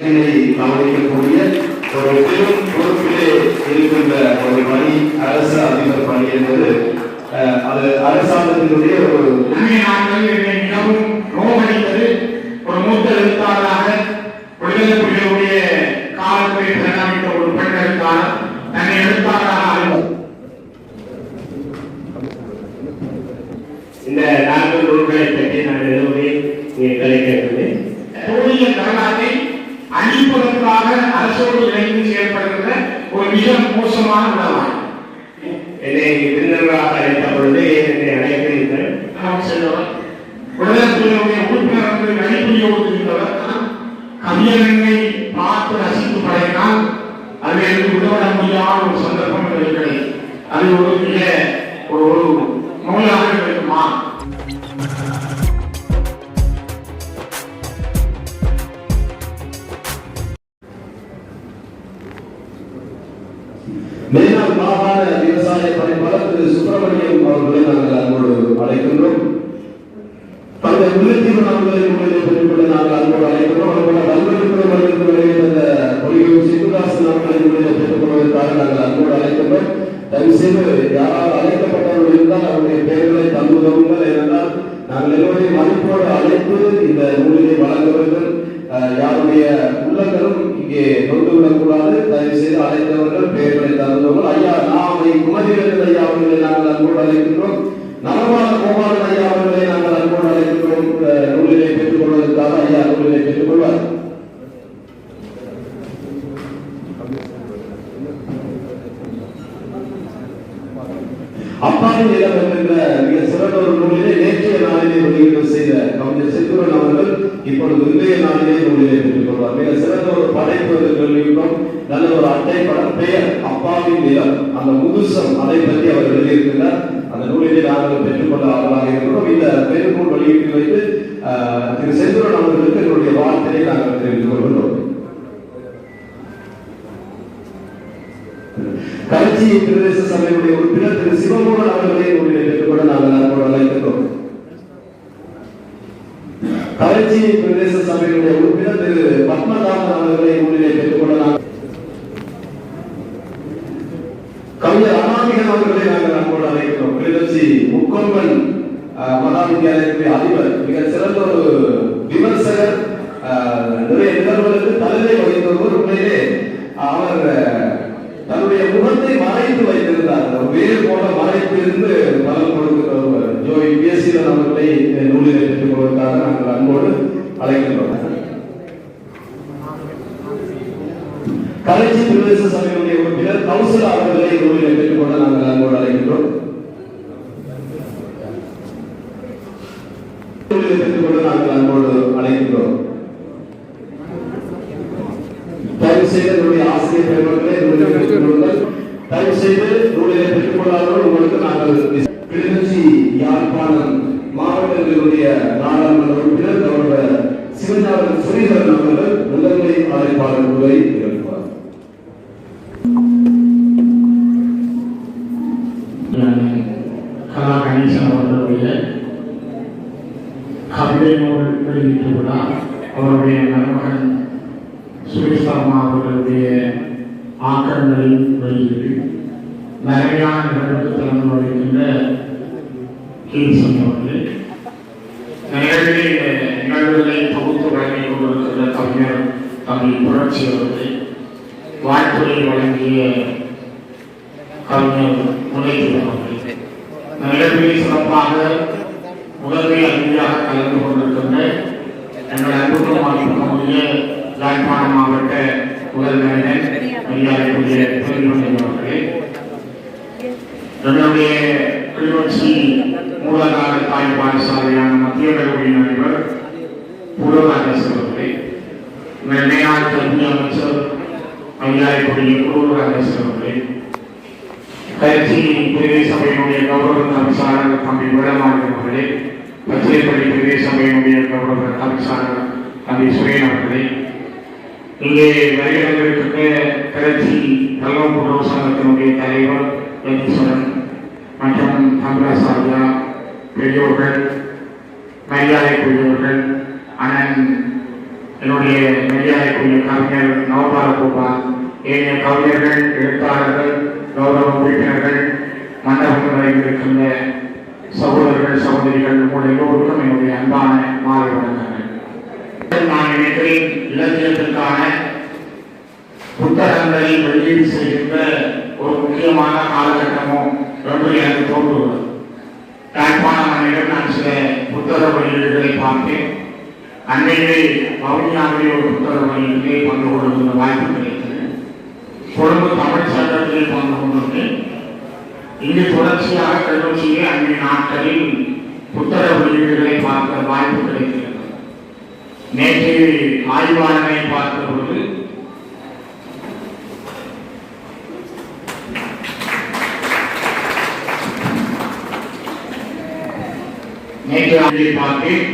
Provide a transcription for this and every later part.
கல்வியை கவனிக்கக்கூடிய ஒரு பெரும் பொறுப்பிலே இருக்கின்ற ஒரு பணி அரசு அதிபர் பணி என்பது அது அரசாங்கத்தினுடைய ஒரு நாட்கள் மிகவும் ரோமடித்தது. ஒரு மூத்த எழுத்தாளராக விடுதலை புலிகளுடைய காலத்தை பரிணாமித்த ஒரு பெண் எழுத்தாளர் தன்னை எழுத்தாளராக இந்த 4 நூல்களை பற்றி நான் எழுதுவேன். தொழில் வரலாற்றை அழிப்பதற்காக அரசோடு இணைந்து செயல்படுகின்ற ஒரு மிக மோசமான உணவாகும். என்னை விருந்தினராக அழைத்த பொழுது என்னை அழைக்கிறீர்கள். விடுதலை புலிகளுடைய உறுப்பினர்கள் அடிப்படையோடு இருந்தவர் கவியரங்கை பார்த்து ரசித்து பழகினால் அது எனக்கு உதவிட முடியாத ஒரு சந்தர்ப்பம் இருக்கிறது. அது ஒரு மிக ஒரு நோயாக இருக்குமா? மேலாள் மாகாண விவசாய பணிப்பாளர் திரு சுப்பிரமணியம் அவர்களை நாங்கள் அன்போடு அழைக்கின்றோம். அந்த முல்லைத்தீவு நாடுகளை பெற்றுக்கொள்ள நாங்கள் அன்போடு அழைக்கின்றோம். அதுபோல வல்வெடுப்புற பொலியும் சிவதாசன் நாட்களை பெற்றுக்கொள்வதற்காக நாங்கள் அன்போடு அழைக்கின்றோம். தயவு செய்து யாரால் அழைக்கப்பட்டவர்கள் இருந்தால் அவருடைய பெயர்களை தந்துதவுங்கள். ஏனென்றால் நாங்கள் எல்லோரையும் மதிப்போடு அழைத்து இந்த நூலினை வழங்க வேண்டும். யாருடைய உள்ளங்களும் இங்கே கொண்டு விடக்கூடாது. தயவு செய்து அழைத்தவர்கள் பெயர்களை தந்துள்ளவர்கள். ஐயா நாமை குமரிவேந்தன் ஐயா அவர்களை நாங்கள் அன்போடு அழைக்கின்றோம். நலவான கோபாலன் ஐயா அவர்களை நாங்கள் அன்போடு அழைக்கின்றோம். நூலினை பெற்றுக் கொள்வதற்காக ஐயா நூலினை பெற்றுக் கொள்வார். அப்பாவின் நிலம் என்கின்ற மிக சிறந்த ஒரு நூலிலே நேற்றைய நாளிலே வெளியீடு செய்த கவிஞர் செந்தூரன் அவர்கள் இப்பொழுது இன்றைய நாளிலே நூலிலே பெற்றுக் கொள்வார். மிக சிறந்த ஒரு படைப்பு கேள்வியும் நல்ல ஒரு அட்டை படம் பெயர் அப்பாவின் நிலம், அந்த முதுசம் அதை பற்றி அவர் எழுதியிருக்கிறார். அந்த நூலிலே நாங்கள் பெற்றுக்கொள்ள ஆவலாக இருக்கிறோம். இந்த பெருநூல் வெளியீட்டு வைத்து திரு செந்தூரன் அவர்களுக்கு என்னுடைய வாழ்த்தினை நாங்கள் தெரிவித்துக் கொள்கிறோம். கட்சி பிரதேச சபையுடைய உறுப்பினர் திரு சிவமோகன் அவர்களை நூலினை பெற்றுக்கொள்ள நாங்கள் அன்போடு அழைக்கின்றோம். கட்சி பிரதேச சபையுடைய உறுப்பினர் திரு பத்மநாபன் அவர்களை நூலினை பெற்றுக்கொள்ள நாங்கள் கவிஞர் அனாமிகன் அவர்களை நாங்கள் அன்போடு அழைக்கிறோம். கிளிநொச்சி முக்கொம்பன் மகா வித்தியாலயத்துடைய அதிபர், மிக சிறந்த ஒரு விமர்சகர், நிறைய நிகழ்வுகளுக்கு தலைமை வகித்தவர். உண்மையிலே அவர் தன்னுடைய முகத்தை மறைத்து வைத்திருந்தார். வேறு போல மறைத்து இருந்து பலன் கொடுக்கிறவர் ஜோய் பேசியன் அவர்களை நூலினை பெற்றுக் கொள்வதற்காக நாங்கள் அன்போடு அழைக்கின்றோம். கலைச்சி பிரதேச சபையுடைய உறுப்பினர் கௌசலா அவர்களை நூலினை பெற்றுக் கொள்ள நாங்கள் அன்போடு அழைக்கின்றோம். நூலினை பெற்றுக் கொள்ள நாங்கள் அன்போடு அழைக்கின்றோம். தயவு செய்து என்னுடைய ஆசிரியர் பெருமக்களை நூலினை பெற்றுக் கொள்ளுங்கள். தயவு செய்து நூலினை பெற்றுக் கொள்ளாதவர்கள் உங்களுக்கு நாங்கள் கிளிநொச்சி யாழ்ப்பாணம் மாவட்டங்களுடைய நாடாளுமன்ற உறுப்பினர் கவர்னர் சிவஞானம் சுரீதரன் அவர்கள் முதன்மை அழைப்பாளர் உரை நிகழ்த்துவார். கலா கணேசன் அவர்களுடைய கவிதை நூல் வெளியீட்டு விழா அவருடைய மருமகன் சுரேஷ் சர்மா அவர்களுடைய ஆக்கங்களின் வெளியீடு நிறையான நிகழ்வுக்கு திறந்து வருகின்ற கீழ்சன் அவர்கள் நிகழ்வுகளை தொகுத்து வழங்கிக் கொண்டிருக்கிற கவிஞர் தமிழ் புரட்சி அவர்கள் வாழ்த்துறை வழங்கிய கவிஞர் முனைத்துவன் அவர்கள் நிகழ்வில் சிறப்பாக முதன்மை அதிதியாக கலந்து கொண்டிருக்கின்ற எங்கள் அன்புக்கும் மதிப்புக்குரிய யாழ்ப்பாண மாவட்ட முதல்வரினர் மரியாதைக்குரிய பெருமக்கள் அவர்களே, என்னுடைய கிளிநொச்சி மூலகால தாய் பாடசாலையான மத்திய கல்லூரி அதிபர் பூர்வராஜேஸ்வர் அவர்களே, மேலாண் கல்வி அமைச்சர் மரியாதைக்குரிய பூர்வராஜேஸ்வர் அவர்களே, கட்சி பிரதேச சபையினுடைய கௌரவ தவிசாளர் தம்பி விடமாடி அவர்களே, பச்சைப்பள்ளி பிரதேச சபையினுடைய கௌரவ தவிசாளர் தம்பி சுரேன் அவர்களே, இங்கே வருகிறவர்களுக்கு கட்சி கல்வம் கூட்டுறவு சங்கத்தினுடைய தலைவர் யதீஸ்வரன் மற்றும் தமிழாசாரியா பெரியோர்கள், மரியாதைக்குரியவர்கள், அண்ணன் என்னுடைய மரியாதைக்குரிய கவிஞர் நவபால கோபால், ஏனைய கவிஞர்கள், எழுத்தாளர்கள், கௌரவ உறுப்பினர்கள், மண்டபங்களில் இருக்கின்ற சகோதரர்கள், சகோதரிகள், உங்கள் எல்லோருக்கும் என்னுடைய அன்பான மாலை வணக்கங்கள். நான் நினைக்கிறேன், இலக்கியத்திற்கான புத்தகங்களை வெளியீடு செய்கின்ற ஒரு முக்கியமான காலகட்டமோ என்று எனக்கு தோன்றுவது. யாழ்ப்பாண மண்ணிடம் நான் சில புத்தக வெளியீடுகளை பார்த்தேன். அன்னையிலே வவுனியாவிலே ஒரு புத்தக வெளியீட்டிலே பங்கு கொள்கின்ற வாய்ப்பு கிடைத்தது. கொழும்பு தமிழ் சங்கத்திலே பங்கு கொண்டிருந்தேன். இங்கு தொடர்ச்சியாக கல்லூரியிலே அன்றைய நாட்களில் புத்தக வெளியீடுகளை பார்க்க வாய்ப்பு கிடைக்கிறது. நேற்று ஆய்வாளனை பார்த்த பொழுது பார்த்தேன்.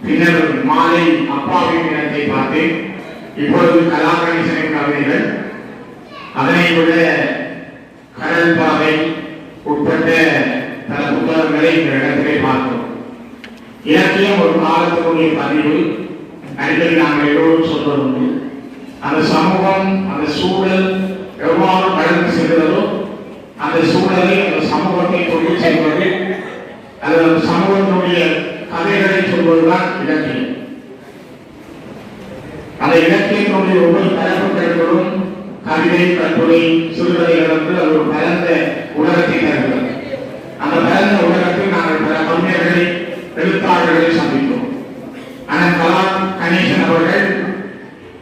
பின்னர் மாலை அப்பாவின் இடத்தை பார்த்தேன். இப்பொழுது கலாகணேசனின் கவிதைகள், அதனை விட கடல் பாதை உட்பட்ட பல புத்தகங்களை இந்த இடத்திலே பார்த்தோம். இலக்கியம் ஒரு காலத்தினுடைய பதிவு. அடிக்கடி நாங்கள் எல்லோரும் சொல்வதுண்டு, அந்த சமூகம், அந்த சூழல் எவ்வாறு கடந்து செல்கிறதோ அந்த சூழலை, அந்த சமூகத்தை கொண்டு செல்வது, அது அந்த சமூகத்தினுடைய கதைகளை சொல்வதுதான் இலக்கியம். அந்த இலக்கியத்தினுடைய ஒவ்வொரு தரப்புகளும் கவிதை, கட்டுரை, சிறுகதைகள் என்று அது ஒரு பரந்த உலகத்தை தருகிறது. அந்த பரந்த உலகத்தில் நாங்கள் பல கவிஞர்களை, எழுத்தாளர்களை சந்தித்தோம். ஆனால் கலாகணேசன் அவர்கள்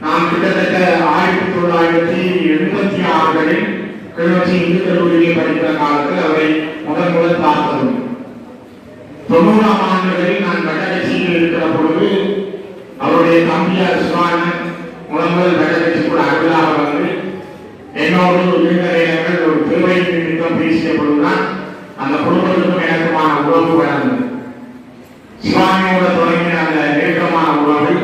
நாம் கிட்டத்தட்ட 1986 கிளிநொச்சி இந்து கல்லூரியை படிக்கிற காலத்தில் அவரை முதல் பார்த்தது. 90ஆம் ஆண்டுகளில் நான் வடகட்சியில் இருக்கிற பொழுது அவருடைய தம்பியார் சிவானன் முதல் வடகட்சி கூட அருளாக வந்து என்னோடு இருந்த நேரங்கள் ஒரு தேவை நிமித்தம் பேசிய பொழுதுதான் அந்த குடும்பத்துக்கும் எனக்குமான உறவு வளர்ந்தது. சிவானியோட தொடங்கிய அந்த நெருக்கமான உறவு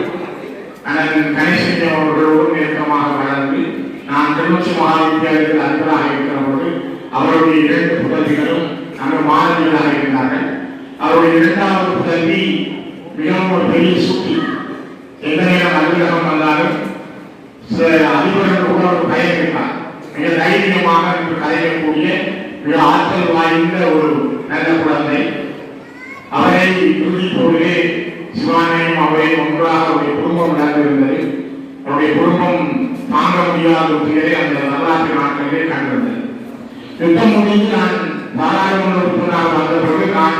அண்ணன் கணேசன் அவர்களோடு நெருக்கமாக வளர்ந்து நான் கிளிநொச்சி மகாவித்தியாலயத்தில் அன்பராக இருக்கிற பொழுது அவருடைய 2 புதல்விகளும் அங்கு மாணவிகளாக இருந்தார்கள். அவருடைய 2வது புதல்வி மிகவும் ஒரு பெரிய சுட்டி. எந்த நேரம் அலுவலகம் வந்தாலும் அதிபர்கள் கூட ஒரு பயம் இருப்பார். மிக தைரியமாக இன்று கலைக்கக்கூடிய மிக ஆற்றல் வாய்ந்த ஒரு நல்ல குழந்தை. அவரை இறுதி போலே சிவானையும் அவரையும் ஒன்றாக அவருடைய குடும்பம் நடந்திருந்தது. அவருடைய குடும்பம் தாங்க முடியாத உத்திகளை அந்த வரலாற்று நாட்களிலே கண்டிருந்தது. யுத்தம் முடிந்து நான் பாராளுமன்ற உறுப்பினராக வந்த பிறகு நான்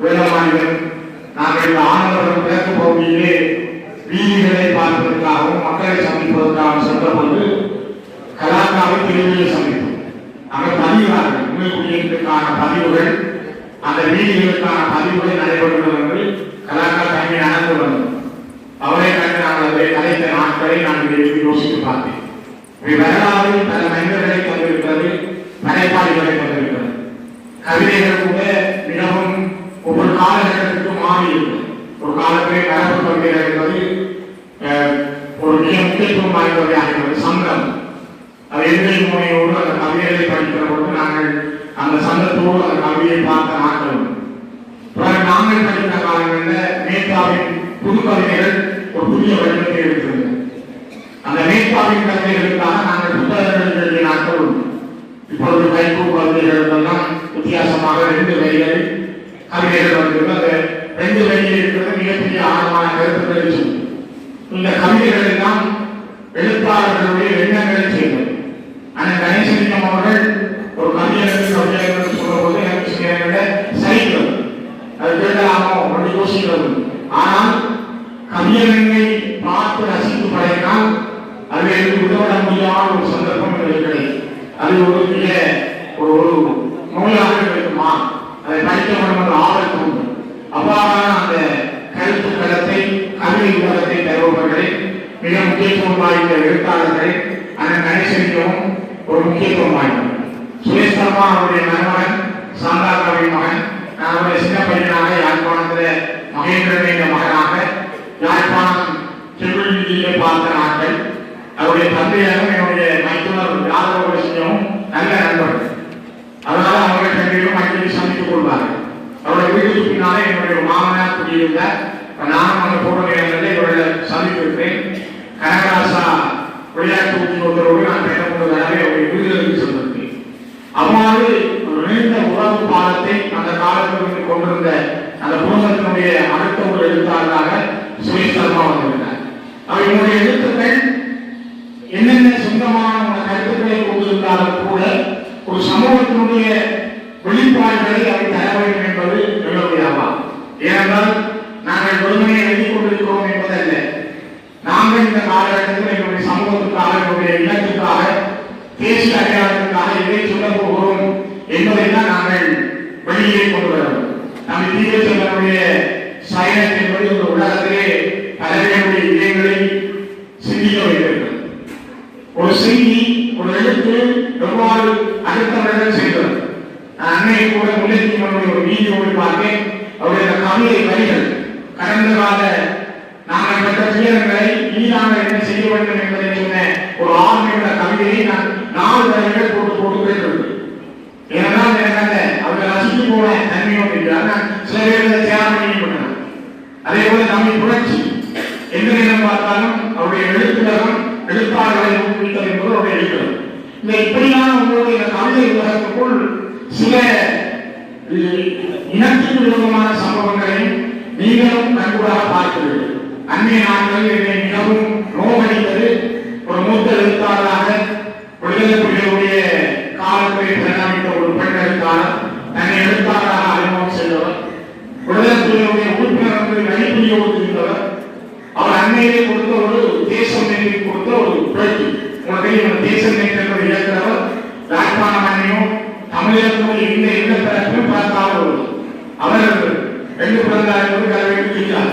வேளமாநிலம் நாங்கள் ஆனவரம் கிழக்கு பகுதியிலே வீதிகளை பார்ப்பதற்காகவும் மக்களை சந்திப்பதற்காகவும் சென்றபோது கலாக்காவை தெருவிலே சந்தித்தோம். அங்கே பதிவார்கள், உண்மைக்குடியிருக்கான பதிவுகள், அந்த வீதிகளுக்கான பதிவுகள் நடைபெறுகிறது என்று கலாக்கா தங்கி நடந்து வந்தோம். அவரை கண்டு நாங்கள் அதை கலைத்த நாட்களை நான் யோசித்து பார்த்தேன். வரலாறு பல மனிதர்களை தந்திருக்கிறது, படைப்பாளிகளை தந்திருக்கிறது. கவிதைகள் கூட மிகவும் ஒவ்வொரு காலகட்டத்திற்கும் மாறி இருக்கு. ஒரு காலத்திலே மரபு கவிதைகள் என்பது ஒரு மிக முக்கியத்துவம் வாய்ந்தவையாக இருக்கிறது. சங்கம், அது எதிரை முனையோடு அந்த கவிதைகளை படிக்கிற பொழுது நாங்கள் அந்த சங்கத்தோடு அந்த கவிதையை பார்த்த நாட்கள். நாங்கள் படித்த காலங்களில் மேத்தாவின் புது கவிதைகள் ஒரு புதிய வடிவத்தை எடுத்திருந்தது. அந்த மேற்பாவின் கவிதைகளுக்காக நாங்கள் புத்தகங்கள் எழுதிய நாட்கள் உண்டு. இப்பொழுது கைப்பூ கவிதைகள் எல்லாம் வித்தியாசமாக 2 வரிகள் கவிதைகள் வந்திருக்கு. அந்த 2 வரிகள் இருக்கிறது மிகப்பெரிய ஆழமான கருத்துக்களை சொல்லி இந்த கவிதைகள் எல்லாம் எழுத்தாளர்களுடைய எண்ணங்களை செய்வது. ஆனால் கணேசலிங்கம் அவர்கள் ஒரு கவிஞர்கள் சொல்லும்போது எனக்கு சில சரிக்கிறது, அது கேட்கலாமோ அப்படி யோசிக்கிறது. ஆனால் கவிஞர்களை பார்த்து ரசித்து பழகினால் அது எனக்கு உதவிட முடியாத ஒரு சந்தர்ப்பம் கிடைக்கிறது. அது ஒரு பெரிய ஒரு நோயாக இருக்குமா, அதை படிக்க வேண்டும் என்ற ஆவல் தோன்றும். அவ்வாறான அந்த கருத்து களத்தை, கவிதை உலகத்தை தருபவர்களை, மிக முக்கியத்துவம் வாய்ந்த எழுத்தாளர்களை அந்த கணேசனிக்கும் ஒரு முக்கியத்துவம் வாய்ந்தது. சுரேஷ் சர்மா அவருடைய மருமகன், சாந்தாக்காவின் மகன், நான் அவருடைய சின்ன பையனாக யாழ்ப்பாணத்தில் மகேந்திரன் என்ற மகனாக யாழ்ப்பாணம் செவிலியிலே பார்த்த நாட்கள். அவருடைய தந்தையாரும் என்னுடைய மைத்துனர் யாதவசியமும் நல்ல நண்பர்கள். அதனால அவர்கள் தந்தையும் அடிக்கடி சந்தித்துக் கொள்வார்கள். அவருடைய வீட்டுக்கு பின்னாலே என்னுடைய மாமனார் குடியிருந்த நானும் அந்த போற நேரங்களில் இவர்களை சந்தித்திருக்கிறேன். கனகராசா விளையாட்டு உத்தியோகத்தரோடு நான் பேசப்படுவதாக அவருடைய விருதுகளுக்கு சென்றிருக்கிறேன். அவ்வாறு ஒரு நீண்ட உறவு பாலத்தை அந்த காலத்திலிருந்து கொண்டிருந்த அந்த குடும்பத்தினுடைய அடுத்த ஒரு எழுத்தாளராக சுரேஷ் சர்மா வந்திருந்தார். அவருடைய எழுத்துக்கள் என்னென்ன சொந்தமான கருத்துக்களை கொண்டிருந்தாலும் கூட ஒரு சமூகத்தினுடைய வெளிப்பாடுகளை அவை தர வேண்டும் என்பது எங்களுடைய ஆவா. ஏனென்றால் நாங்கள் வெறுமையை எழுதி கொண்டிருக்கிறோம் என்பதல்ல, நாங்கள் இந்த காலகட்டத்தில் எங்களுடைய சமூகத்துக்காக, எங்களுடைய இனத்துக்காக, தேசிய அடையாளத்துக்காக இதை சொல்ல போகிறோம் என்பதை தான் நாங்கள் வெளியே கொண்டு வரோம். நம்ம தீவிர சயனஸ் என்பது ஒரு உலகத்திலே பலருடைய இதயங்களை சிந்திக்க வைத்திருக்கிறது. ஒரு செய்தி, ஒரு எழுத்து எவ்வாறு அடுத்தவர்கள் செய்வது. அன்னை கூட முல்லைத்தீவனுடைய ஒரு வீடியோவை பார்த்தேன். அவருடைய கவிதை வரிகள் கடந்த கால நாங்கள் பெற்ற துயரங்களை நாங்கள் என்ன செய்ய வேண்டும் என்பதை சொன்ன ஒரு ஆர்மையுள்ள கவிதையை நான் 4 வரிகள் போட்டு கேட்டிருக்கிறேன். ஏனென்றால் எனக்கு அந்த அவர்கள் ரசித்து போன தன்மையோடு இருக்கிறார். நான் சில பேர் தியாகம் பண்ணேன். அதே போல நம்மை புரட்சி எந்த நேரம் பார்த்தாலும் அவருடைய எழுத்துலகம் எழுத்தாளர்களை ஊக்குவித்தல் என்பது அவருடைய எழுத்துலகம். இந்த இப்படியான உங்களுடைய கவிதை உலகத்துக்குள் சில இனத்துக்கு விரோதமான சம்பவங்களை நீங்களும் கண்கூடாக பார்க்கிறீர்கள். அன்றைய நாட்களில் என்னை மிகவும் நோவடித்தது ஒரு மூத்த எழுத்தாளராக விடுதலை புலிகளுடைய காலத்தை பரிணாமித்த ஒரு பெண் எழுத்தாளர், தன்னை எழுத்தாளராக அறிமுகம் செய்தவர், விடுதலை புலிகளுடைய உறுப்பினர் என்று நடிப்புரியோடு இருந்தவர். அவர் அன்னையிலே கொடுத்த ஒரு தேசம் நேற்று கொடுத்த ஒரு பேட்டி. உங்களுக்கு தேசம் நேற்று என்பதை இழக்கிறவர் யாழ்ப்பாண மண்ணையும் தமிழகத்துடைய இந்த இல்லத்தரப்பிலும் பார்த்தால் அவர் 2 பிறந்தார் என்பது கல்விக்கு தெரியாது.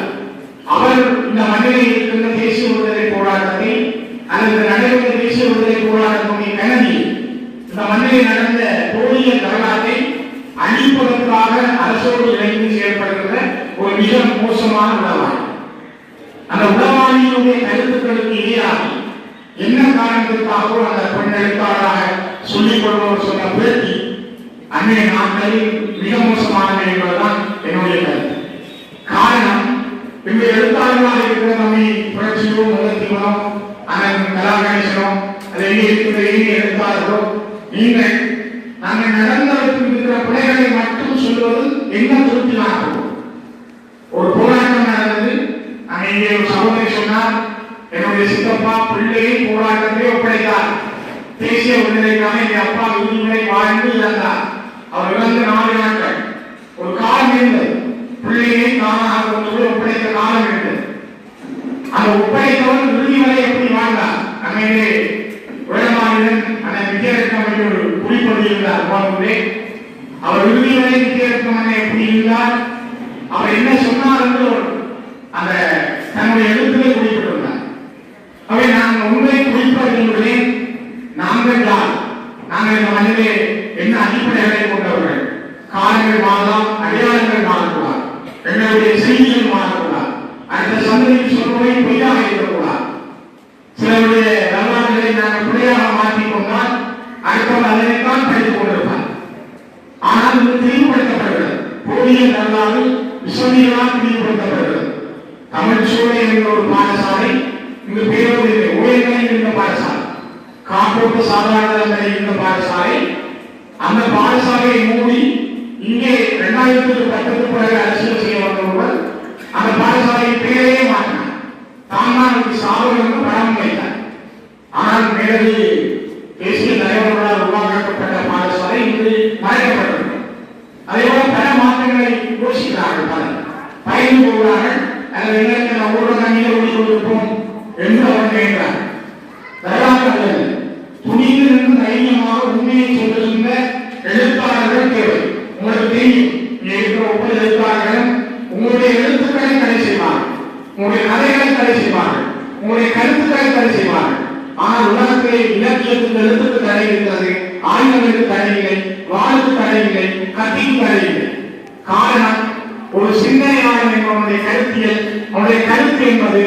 அவர் இந்த மண்ணிலே இருக்கின்ற தேசிய விடுதலை போராட்டத்தை அல்லது நடைபெற்ற தேசிய விடுதலை போராட்டத்துடைய கனவி இந்த மண்ணிலே நடந்த போலிய வரலாற்றை அழிப்பதற்காக அரசோடு இணைந்து செயல்படுகின்ற ஒரு மிக மோசமான உளவாளி. அந்த உளவாளியினுடைய கருத்துக்களுக்கு எதிராக என்ன காரணத்திற்காகவோ அந்த பெண் எழுத்தாளராக சொல்லிக் கொள்வோர் சொன்ன பேட்டி அன்றைய நாட்களில் மிக மோசமானது என்பதுதான் என்னுடைய கருத்து. காரணம், இந்த எழுத்தாளர்களாக இருக்கிற நம்மை புரட்சியோ முகத்தீவனோ அண்ணன் கலாகணேசனோ அதை எங்கே இருக்கிற எழுத்தாளர்களோ நீங்கள் நாங்கள் நடந்தவற்றில் இருக்கிற பிள்ளைகளை மட்டும் சொல்வது என்ன திருப்தி ஆகும். ஒரு போராட்டம் நடந்தது. நாங்கள் இங்கே ஒரு சகோதரி சொன்னார், என்னுடைய சித்தப்பா பிள்ளையை போராட்டத்திலே ஒப்படைத்தார். தேசிய விடுதலைக்காக என் அப்பா விடுதலை வாழ்ந்து இழந்தார். அவர் இழந்து 4 நாட்கள். ஒரு காலம் இருந்தது, பிள்ளையை தானாக கொண்டு ஒப்படைத்த காலம் இருந்தது. அந்த ஒப்படைத்தவன் இறுதி வரை எப்படி வாழ்ந்தார்? அங்கே உலகமானிடன் அந்த விஜயரத்னம் என்று ஒரு குறிப்பது இருந்தார். அவர் இறுதி வரை விஜயரத்னம் எப்படி இருந்தார், அவர் என்ன சொன்னார் என்று அந்த தன்னுடைய எழுத்துக்களை குறிப்பிட்டிருந்தார். அவை நான் உண்மை குறிப்பிடுகிறேன். நாங்கள் யார்? நாங்கள் இந்த மண்ணிலே என்ன அடிப்படைகளை கொண்டவர்கள்? காலங்கள் மாறலாம், அடையாளங்கள் மாறக்கூடாது, எங்களுடைய செய்திகள் மாறக்கூடாது, அடுத்த சந்ததிக்கு சொல்வதை பொய்யாக இருக்கக்கூடாது. சிலருடைய வரலாறுகளை நாங்கள் பிழையாக மாற்றிக் கொண்டால் அடுத்தவர்கள் அதனைத்தான் படித்துக் கொண்டிருப்பார். ஆனால் இது தெளிவுபடுத்தப்படுகிறது. போதிய வரலாறு விசோதிகளால் தெளிவுபடுத்தப்படுகிறது. தமிழ் சூழலை என்ற ஒரு பாடசாலை இங்கு பேரோடு உயர்நிலை இருந்த பாடசாலை, காப்போட்டு சாதாரண இருந்த பாடசாலை, அந்த பாடசாலையை மூடி இங்கே 2010 பிறகு அரசியல் செய்ய வந்தவர்கள் அந்த பாடசாலையை பேரையே மாற்றினார். தான் சாதகம் படம் வைத்தார். ஆனால் மேலது தேசிய தலைவர்களால் உருவாக்கப்பட்ட பாடசாலை இன்று மறைக்கப்பட்டது. அதேபோல பல மாற்றங்களை யோசிக்கிறார்கள், பலர் பயந்து போகிறார்கள். அல்லது ஊரக அணியில் ஓடிக்கொண்டிருப்போம் என்று அவர் கேட்கிறார். வரலாறு துணிந்து நின்று தைரியமாக உண்மையை சொல்லுகின்ற எழுத்தாளர்கள் தேவை. உங்களுக்கு தெரியும், இருக்கிற ஒவ்வொரு எழுத்தாளர்களும் உங்களுடைய எழுத்துக்களை தடை செய்வார்கள், உங்களுடைய கதைகளை தடை செய்வார்கள், உங்களுடைய கருத்துக்களை தடை செய்வார்கள். ஆனால் உலகத்திலே இலக்கியத்துக்கு எழுத்துக்கு தடை இருக்கிறது, ஆயுதங்களுக்கு தடை இல்லை, வாழ்வுக்கு தடை இல்லை, கத்திக்கு தடை இல்லை. காரணம், ஒரு சிந்தனையாளன் என்பவனுடைய கருத்தியல், அவனுடைய கருத்து என்பது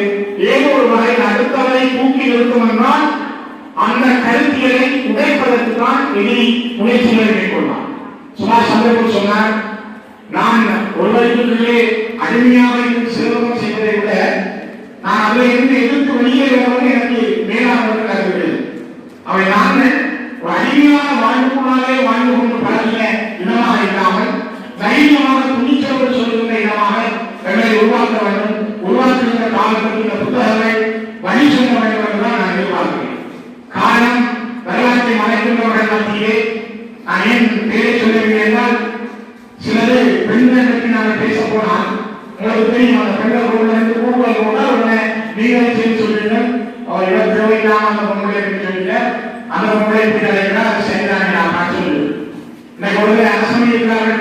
ஏதோ ஒரு வகையில் அடுத்தவரை தூக்கி நிறுத்தும் என்றால் அந்த கருத்தியலை உடைப்பதற்கு தான் எதிரி முயற்சிகளை மேற்கொள்வார். சுபாஷ் சந்திரபோஸ் சொன்னார், நான் ஒருவருக்குள்ளே அடிமையாக இருந்து சிறுவம் செய்வதை விட நான் அதில் இருந்து எதிர்த்து வெளியேறுவது எனக்கு மேலாக கருதுகிறது. அவை நாங்கள் ஒரு அடிமையான வாழ்வுக்குள்ளாலே வாழ்ந்து கொண்டு பழகிய இனமாக இல்லாமல் தைரியமாக துணிச்சலோடு சொல்லுகின்ற இனமாக எங்களை உருவாக்க வேண்டும். உருவாக்குகின்ற காலத்தில் இந்த புத்தகங்கள் வழி சொல்ல வேண்டும் என்றுதான் நான் எதிர்பார்க்கிறேன். காரணம், வரலாற்றை மறைக்கின்றவர்கள் மத்தியிலே நான் ஏன் பேரை சொல்லவில்லை என்றால், சிலது பெண்களை பற்றி நாங்கள் பேச போனால் உங்களுக்கு தெரியும், அந்த பெண்கள் கூடுதல் போனால் உடனே நீங்களே செய்து சொல்லுங்கள். அவர் இவர் தேவையில்லாம அந்த பொம்பளை பற்றி சொல்லிட்ட, அந்த பொம்பளை பற்றி அழைக்கிறார், அது சரிதான் நான் சொல்லுவேன். இன்னைக்கு ஒரு அரசமை இருக்கிறார்கள்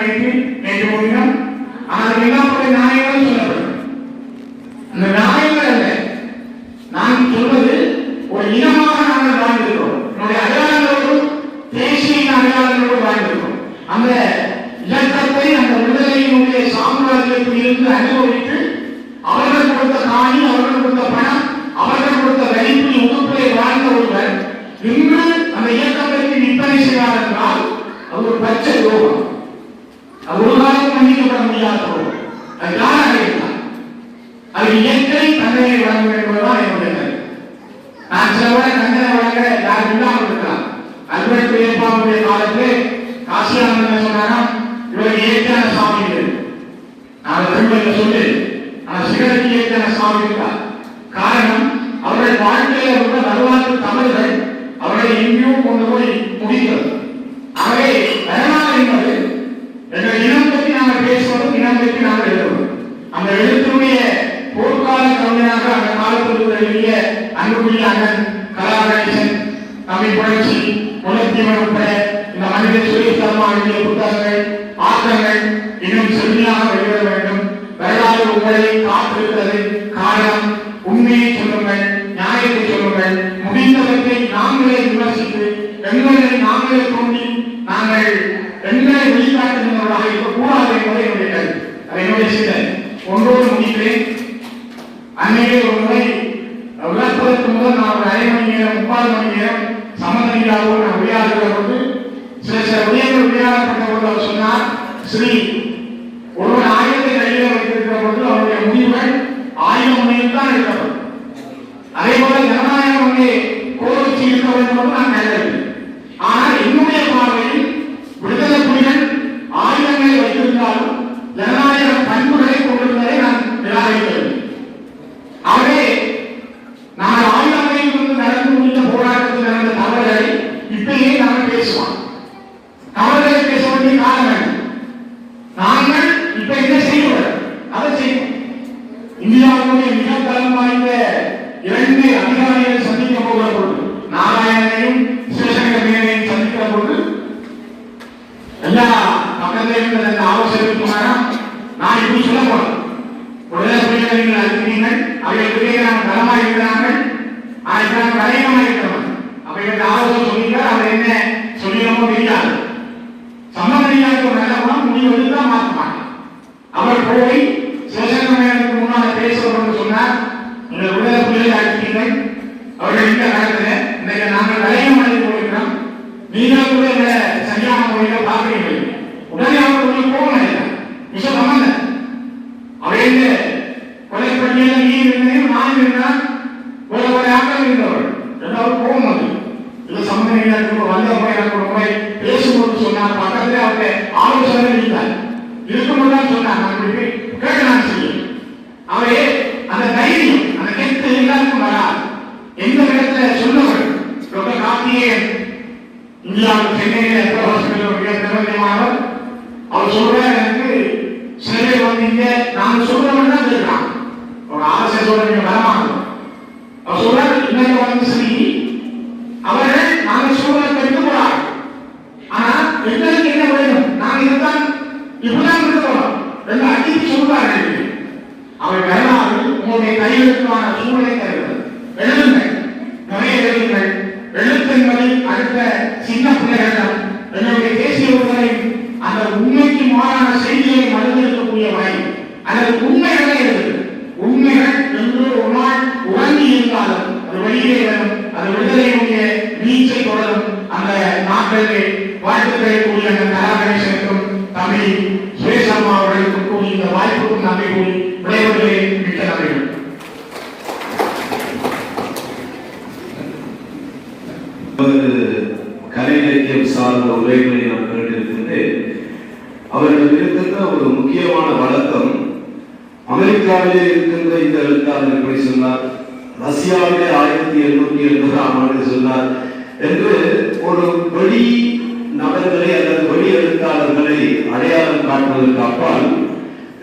நேற்று முடியும். ஆனால் எல்லாருடைய நியாயங்களும் சொல்லப்படும். அந்த நியாயங்கள் அல்ல, நான் சொல்வது ஒரு இனமாக நாங்கள் வாழ்ந்திருக்கிறோம். என்னுடைய அடையாளங்களோடு தேசிய அடையாளங்களோடு வாழ்ந்திருக்கிறோம். அந்த இலக்கத்தை அந்த விடுதலையினுடைய சாம்ராஜ்யத்தில் இருந்து அனுபவித்து அவர்கள் கொடுத்த காணி, அவர்கள் கொடுத்த பணம், அவர்கள் கொடுத்த வரிப்பு உறுப்பிலே வாழ்ந்த ஒருவர் இன்று அந்த இயக்கத்திற்கு விற்பனை செய்வார் என்றால் அது ஒரு பச்சை ரோகம். அது ஒரு காலம் மன்னிக்கப்பட முடியாத ரோகம். அது யாராக இருந்தால் அது இயற்கை தண்டனை வழங்கும் என்பதுதான் என்னுடைய கருத்து. நான் சிலவரை தண்டனை வழங்க யார் இல்லாமல் இருக்கலாம். அல்பர்ட் பேப்பாவுடைய காலத்திலே காசியானந்த சொன்னாரா, இவர் இயற்கையான சாமிகள். நான் திரும்ப சொல்லு, ஆனால் சிகரத்து இயற்கையான சாமி இருக்கார். காரணம், அவர்கள் வாழ்க்கையில் உள்ள வரலாற்று தமிழர்கள் அவர்களை எங்கேயும் கொண்டு போய் முடிக்கிறது. ஆகவே வரலாறு என்பது எங்கள் இனம் பற்றி நாங்கள் பேசுவதும் இனம் பற்றி நாங்கள் எழுதுவோம். அந்த எழுத்தினுடைய போர்க்கால கவிஞனாக அந்த காலத்தில் எழுதிய அன்புக்குரிய அண்ணன் கலாகணேசன், தமிழ் புரட்சி, குலத்தீவன் உட்பட இந்த மனித சுரேஷ் சர்மா எழுதிய புத்தகங்கள், ஆக்கங்கள் இன்னும் செம்மையாக வெளியிட வேண்டும். வரலாறு உங்களை காத்திருக்கிறது. காரணம், உண்மையை சொல்லுங்கள், நியாயத்தை சொல்லுங்கள். முடிந்தவற்றை நாங்களே விமர்சித்து எங்களை நாங்களே தோண்டி நாங்கள் எங்களை வெளிக்காட்டுகிறவர்களாக இருக்கக்கூடாது என்பதை என்னுடைய கருத்து. அது என்னுடைய சிந்தனை. ஒன்றோடு முடிக்கிறேன். அன்னைக்கு ஒரு முறை விளக்குவதற்கு முதல் நான் ஒரு 1/2 மணி நேரம் 3/4 மணி நேரம் சமதனியாகவும் நான் உரையாடுகிற போது சில உயர்கள் உரையாடப்பட்ட போது அவர் சொன்னார், ஸ்ரீ ஒருவன் ஆயுதத்தை கையில் வைத்திருக்கிற போது அவருடைய முடிவுகள் 1000 முனையில் தான் இருக்கப்படும். அதே போல ஜனநாயகம் அங்கே கோரிச்சு இருக்க வேண்டும் என்று நான் கருதுகிறேன். ஆனால் என்னுடைய பார்வையில் விடுதலை புலிகள் ஆயுதங்களை வைத்திருந்தாலும் ஜனநாயக பண்புகளை கொண்டிருந்ததை நான் நிராகரிக்கிறேன். ஆகவே நாங்கள் ஆயுதங்களில் இருந்து நடந்து முடிந்த போராட்டத்தில் நடந்த தவறுகளை இப்பயே நாங்கள் பேசுவோம். தவறுகளை பேச வேண்டிய காரணம் நாங்கள் இப்ப என்ன செய்வோம், அதை செய்வோம். இந்தியாவுடைய மிக பலம் வாய்ந்த 2 அதிகாரிகளை சந்திக்க போகிற பொழுது, நாராயணனையும் சிவசங்கர் மேனையும் சந்திக்கிற பொழுது எல்லா பக்கத்தில் இருந்த அந்த ஆலோசனை நான் இப்படி சொல்ல போறேன். விடுதலை புலிகளை நீங்கள் அழைக்கிறீர்கள், அவைகளுக்கு நாம் பலமாக இருக்கிறார்கள், ஆனால் நாம் பலகீனமாக இருக்கிறோம். அவைகளுக்கு ஆலோசனை சொல்லிட்டார். அவர் என்ன சொல்லிடமோ தெரியாது. சம்மதியாக ஒரு நல்ல குணம் முடிவு தான் மாற்ற மாட்டேன். அவர் போய் சிவசங்கர் மேனனுக்கு முன்னால் பேசுவோம் சொன்னார். நீங்கள் விடுதலை புலிகளை அழைக்கிறீர்கள், அவர்கள் இந்த காலத்தில் இன்றைக்கு நாங்கள் வளையம் அடைந்து போயிருக்கிறோம், நீங்கள் கூட இந்த சரியான முறையில பார்க்கிறீர்கள். உடனே அவர்கள் போகணும் மிக சம்பந்தம். அவர்கள் கொலைப்பட்டியல நீ இருந்தேன், நான் இருந்தால் ஒரு ஆக்கள் இருந்தவர்கள் எல்லாரும் போகும்போது இது சம்பந்தம் வந்த முறை எனக்கு ஒரு முறை பேசும்போது சொன்னார். பக்கத்தில் அவருடைய ஆலோசனை இருந்தார். இருக்கும்போது தான் சொன்னார், நான் கேட்க நான் செய்ய. அவையே அந்த தைரியம், அந்த கெட்டு எல்லாருக்கும் வராது. எந்த இடத்துல சொன்னவர் டாக்டர் கார்த்திகேயன் இந்தியாவில் சென்னையில் பிரபலமானவர். அவர் சொல்றார், எனக்கு சிலை வந்தீங்க, நாங்கள் சொல்றவன் தான் இருக்கான். ஒரு ஆர்எஸ்எஸ் வரமானவர். அவர் சொல்றாரு, இன்னைக்கு வந்து சரி அவர்கள் நாங்கள் சொல்றதை தெரிந்து போறாங்க. ஆனா எங்களுக்கு என்ன வேணும், நாங்கள் இதுதான் இப்படிதான் இருக்க போறோம். 2 அடித்து சொல்றார்கள். அவர் வரலாறு உங்களுடைய கையெழுத்தான சூழலை தருகிறது. எழுதுங்கள், நிறைய எழுதுங்கள். எழுத்துங்களை அடுத்த சின்ன பிள்ளைகளிடம் என்னுடைய தேசிய விடுதலை அந்த உண்மைக்கு மாறான செய்தியை மறுத்திருக்கக்கூடிய வரை அல்லது உண்மைகளை எழுது. உண்மைகள் என்று ஒரு நாள் உறங்கி இருந்தாலும் அது வெளியே வரும். அது விடுதலையுடைய நீச்சை தொடரும். அந்த நாட்களிலே வாழ்த்துக்களை கூடிய அந்த கலாகணேசனுக்கும் தமிழ் சுரேஷ் சர்மா கலை இலக்கியம் சார்ந்த உரைகளை நாம் கேட்டிருக்கின்றேன். அவர்கள் இருக்கின்ற ஒரு முக்கியமான வழக்கம், அமெரிக்காவிலே இருக்கின்ற இந்த எழுத்தாளர் எப்படி சொன்னார், ரஷ்யாவிலே 1880ஆம் ஆண்டு சொன்னார் என்று ஒரு வெளி நபர்களை அல்லது வெளி எழுத்தாளர்களை அடையாளம் காட்டுவதற்கு அப்பால்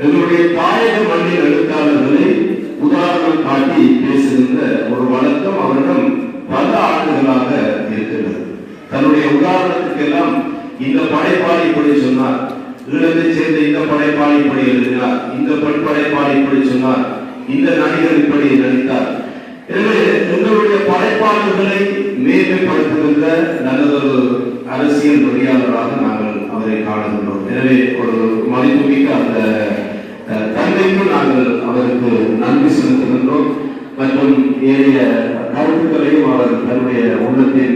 எங்களுடைய தாயக மண்ணின் எழுத்தாளர்களை உதாரணம் காட்டி பேசுகின்ற ஒரு வழக்கம் அவரிடம் பல ஆண்டுகளாக இருக்கிறது. தன்னுடைய உதாரணத்துக்கெல்லாம் இந்த படைப்பாளி இப்படி சொன்னார், ஈழத்தை சேர்ந்த இந்த படைப்பாளி இப்படி எழுதினார், இந்த படைப்பாளி இப்படி சொன்னார், இந்த நடிகர் இப்படி நடித்தார். எனவே எங்களுடைய படைப்பாளர்களை மேன்மைப்படுத்துகின்ற நல்லதொரு அரசியல் பொறியாளராக நாங்கள் அவரை காணுகின்றோம். எனவே ஒரு மதிப்புமிக்க அந்த தந்தைக்கு நாங்கள் அவருக்கு நன்றி செலுத்துகின்றோம். மற்றும் ஏனைய கருத்துக்களையும் அவர் தன்னுடைய உள்ளத்தின்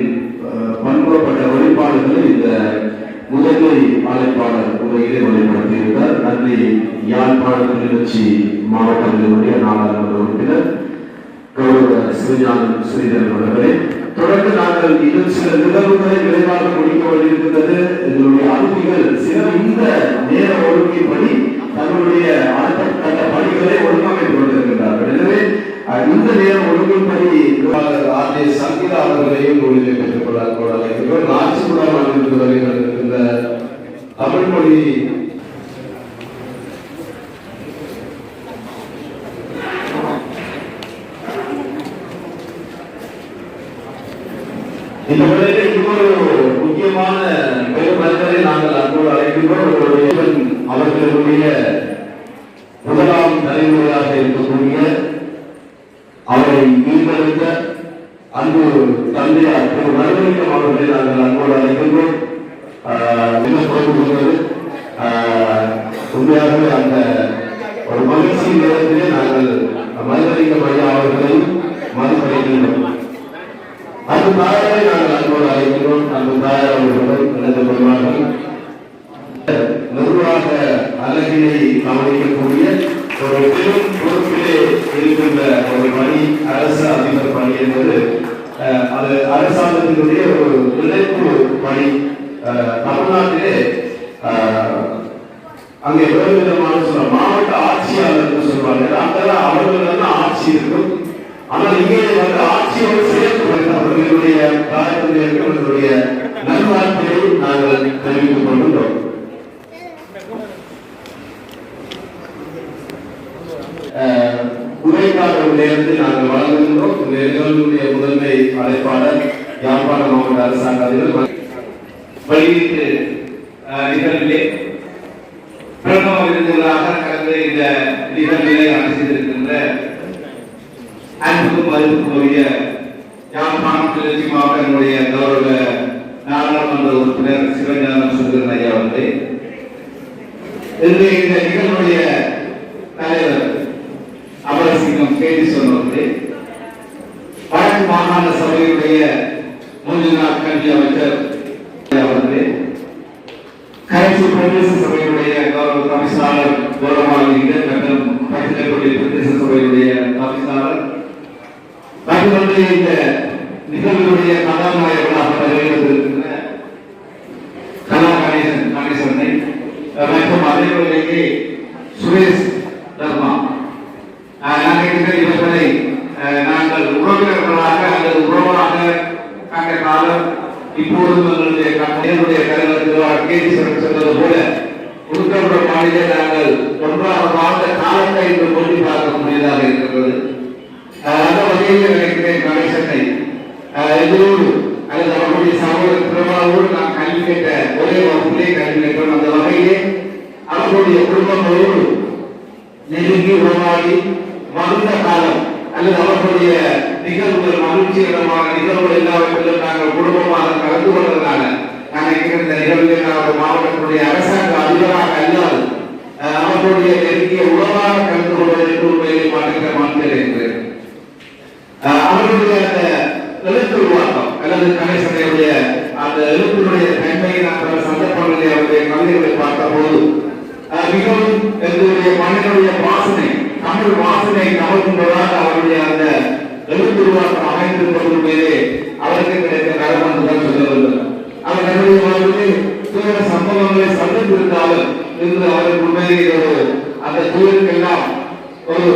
பண்புறப்பட்ட வெளிப்பாடுகளை இந்த முதன்மை அழைப்பாளர் உரையிலே வெளிப்படுத்தியிருந்தார். நன்றி. யாழ்ப்பாண கிளிநொச்சி மாவட்டத்தினுடைய நாடாளுமன்ற உறுப்பினர் கௌரவ சிவஞானம் ஸ்ரீதரன் அவர்களே, தொடர்ந்து நாங்கள் இன்னும் சில நிகழ்வுகளை விரைவாக முடிக்க வேண்டியிருக்கிறது. எங்களுடைய அதிதிகள் சிலர் இந்த நேர ஒழுங்கின்படி தன்னுடைய அடுத்த கட்ட பணிகளை ஒழுங்கமைத்துக் கொண்டிருக்கின்றார்கள். எனவே இந்த நேர ஒழுங்கின்படி ஆர்ஜே சங்கீதா அவர்களையும் ஒழுங்கை பெற்றுக் கொள்ள அழைக்கிறோம். நாச்சிபுரம் இருக்கின்ற தமிழ் மொழி இந்த வேளையிலே இன்னொரு முக்கியமான பெரும் மனிதரை நாங்கள் அன்போடு அழைக்கின்றோம். அவர்களுடைய முதலாம் தலைமுறையாக இருக்கக்கூடிய அவரை மீண்டெடுத்த அன்பு தந்தையார் திரு நடுவலிங்கம் அவர்களை நாங்கள் அன்போடு அழைக்கின்றோம். உண்மையாகவே அந்த ஒரு மகிழ்ச்சி நேரத்திலே நாங்கள் மதுவலிங்கம் ஐயா அவர்களையும் மதிப்பளிக்கின்றோம். அன்பு தாயாரை நாங்கள் அன்போடு அழைக்கிறோம். அன்பு தாயார் அவர்களுடன் இணைந்து கொள்வார்கள். நிர்வாக அழகினை கவனிக்கக்கூடிய ஒரு பெரும் பொறுப்பிலே இருக்கின்ற ஒரு பணி அரசு அதிபர் பணி என்பது அது அரசாங்கத்தினுடைய ஒரு இணைப்பு பணி. தமிழ்நாட்டிலே அங்கே வேறு விதமான மாவட்ட ஆட்சியாளர் சொல்வாங்க. அங்கெல்லாம் அவர்கள் தான் ஆட்சி இருக்கும். ஆனால் இங்கே வந்து ஆட்சியோடு சேர்த்து அவர்களுடைய அவர்களுடைய நல்வாழ்க்கையை நாங்கள் தெரிவித்துக் கொண்டுள்ளோம். உரைக்காரர் நேரத்தில் நாங்கள் வழங்குகின்றோம். இந்த நிகழ்வுடைய முதன்மை அழைப்பாளர் யாழ்ப்பாண மாவட்ட அரசாங்க அதிபர் வெளியீட்டு நிகழ்விலே பிரதம விருதுகளாக கடந்த இந்த நிகழ்விலே அமைந்திருக்கின்ற அன்புக்கும் மதிப்புக்குரிய யாழ்ப்பாணம் கிளர்ச்சி மாவட்டங்களுடைய கௌரவ நாடாளுமன்ற உறுப்பினர் சிவஞானம் சுந்தரன் ஐயா அவர்களே, இந்த நிகழ்வுடைய தலைவர் அமரசிங்கம் கேடிசன் அவர்களே, வடக்கு மாகாண சபையுடைய மூன்றாம் கல்வி அமைச்சர் அவர்களே, கரைச்சி பிரதேச சபையுடைய கௌரவ கமிஷனர் கௌரவமாளிகர் மற்றும் பட்டியலுடைய பிரதேச சபையுடைய கமிஷனர் தங்களுடைய இந்த நிகழ்வுடைய கதாநாயகர்களாக வருகின்ற கலா கணேசனை மற்றும் அதே சுரேஷ் தர்மா இவர்களை நாங்கள் உறவினர்களாக அல்லது உறவாக கண்ட காலம் இப்போதும் எங்களுடைய தலைவர் கேசீஸ்வரன் சொன்னது போல உருக்கமுட மாநில நாங்கள் ஒன்றாக வாழ்ந்த காலத்தை இன்று கொண்டு பார்க்க முடியதாக இருக்கிறது. அந்த வகையில் நினைக்கிறேன் கணேசனை எதிரோடு அல்லது அவருடைய சகோதர பிரபாவோடு நாம் கல்வி கேட்ட ஒரே வகுப்பிலே கல்வி கேட்டோம். அந்த வகையிலே அவர்களுடைய குடும்பங்களோடு நெருங்கி உருவாகி மருந்த காலம் அல்லது அவர்களுடைய நிகழ்வுகள் மகிழ்ச்சிகரமான நிகழ்வுகள் எல்லாவற்றிலும் நாங்கள் குடும்பமாக கலந்து கொள்வதனால நாங்கள் இந்த நிகழ்வில் மாவட்டத்தினுடைய அரசாங்க அதிபராக அல்லாது அவர்களுடைய நெருங்கிய உறவாக கலந்து கொள்வதற்கு உண்மையிலே மாற்றுகிற மாற்றல் இருக்கிறேன். அவர்களுடைய அந்த எழுத்து உருவாக்கம் அல்லது கணேசனுடைய அந்த எழுத்தினுடைய தன்மையை நான் பல சந்தர்ப்பங்களில் அவருடைய கவிதைகளை பார்த்த போது மிகவும் எங்களுடைய மண்ணினுடைய வாசனை தமிழ் வாசனை கவர்கின்றதாக அவருடைய அந்த எழுத்து உருவாக்கம் அமைந்திருப்பது மீதே அவருக்கு கிடைத்த கருமம் துன்பங்களை சந்தித்திருந்தாலும் இன்று அவர்கள் உண்மையிலே அந்த துயருக்கெல்லாம் ஒரு